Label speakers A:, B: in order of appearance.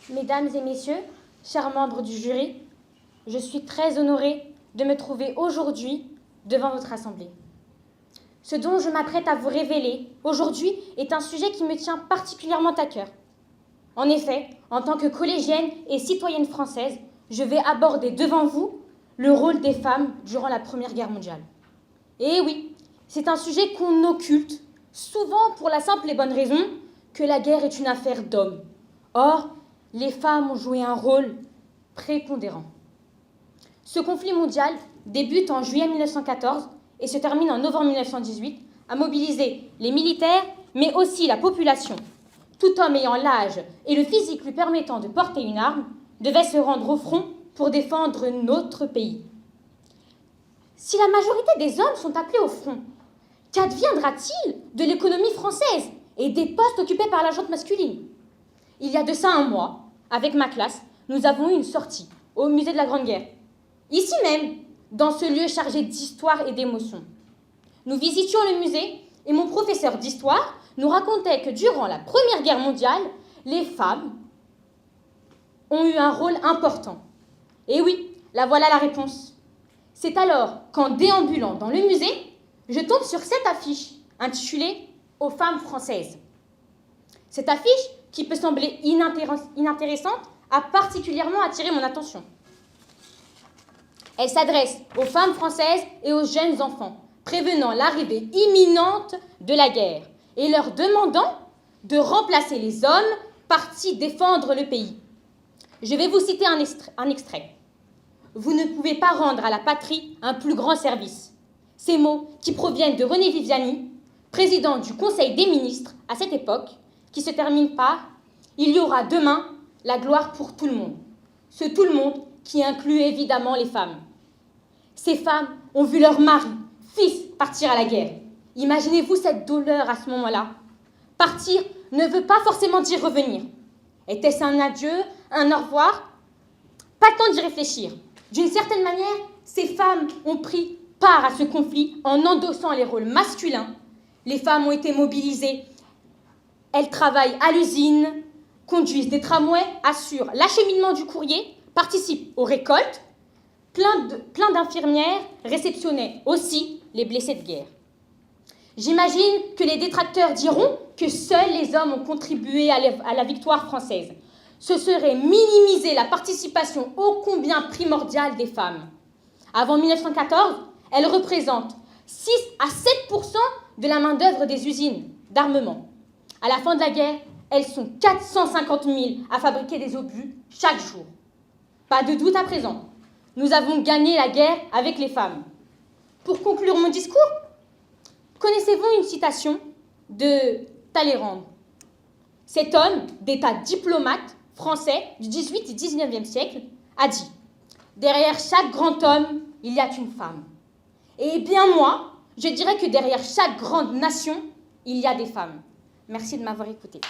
A: Mesdames et messieurs, chers membres du jury, je suis très honorée de me trouver aujourd'hui devant votre assemblée. Ce dont je m'apprête à vous révéler aujourd'hui est un sujet qui me tient particulièrement à cœur. En effet, en tant que collégienne et citoyenne française, je vais aborder devant vous le rôle des femmes durant la Première Guerre mondiale. Et oui, c'est un sujet qu'on occulte, souvent pour la simple et bonne raison que la guerre est une affaire d'hommes. Or, les femmes ont joué un rôle prépondérant. Ce conflit mondial débute en juillet 1914 et se termine en novembre 1918, a mobilisé les militaires, mais aussi la population. Tout homme ayant l'âge et le physique lui permettant de porter une arme devait se rendre au front pour défendre notre pays. Si la majorité des hommes sont appelés au front, qu'adviendra-t-il de l'économie française et des postes occupés par la gente masculine? Il y a de ça un mois, avec ma classe, nous avons eu une sortie au musée de la Grande Guerre. Ici même, dans ce lieu chargé d'histoire et d'émotion. Nous visitions le musée et mon professeur d'histoire nous racontait que durant la Première Guerre mondiale, les femmes ont eu un rôle important. Et oui, la voilà la réponse. C'est alors qu'en déambulant dans le musée, je tombe sur cette affiche intitulée « Aux femmes françaises ». Cette affiche, qui peut sembler inintéressante, a particulièrement attiré mon attention. Elle s'adresse aux femmes françaises et aux jeunes enfants, prévenant l'arrivée imminente de la guerre et leur demandant de remplacer les hommes partis défendre le pays. Je vais vous citer un extrait. « Vous ne pouvez pas rendre à la patrie un plus grand service. » Ces mots qui proviennent de René Viviani, président du Conseil des ministres à cette époque, qui se termine par « Il y aura demain la gloire pour tout le monde ». Ce tout le monde qui inclut évidemment les femmes. Ces femmes ont vu leur mari, fils, partir à la guerre. Imaginez-vous cette douleur à ce moment-là. Partir ne veut pas forcément dire revenir. Était-ce un adieu, un au revoir? Pas le temps d'y réfléchir. D'une certaine manière, ces femmes ont pris part à ce conflit en endossant les rôles masculins. Les femmes ont été mobilisées. Elles travaillent à l'usine, conduisent des tramways, assurent l'acheminement du courrier, participent aux récoltes. Plein d'infirmières réceptionnaient aussi les blessés de guerre. J'imagine que les détracteurs diront que seuls les hommes ont contribué à la victoire française. Ce serait minimiser la participation ô combien primordiale des femmes. Avant 1914, elles représentent 6 à 7% de la main-d'œuvre des usines d'armement. À la fin de la guerre, elles sont 450 000 à fabriquer des obus chaque jour. Pas de doute à présent, nous avons gagné la guerre avec les femmes. Pour conclure mon discours, connaissez-vous une citation de Talleyrand? Cet homme d'État diplomate français du 18 et 19e siècle a dit « Derrière chaque grand homme, il y a une femme. » Et bien moi, je dirais que derrière chaque grande nation, il y a des femmes. Merci de m'avoir écouté.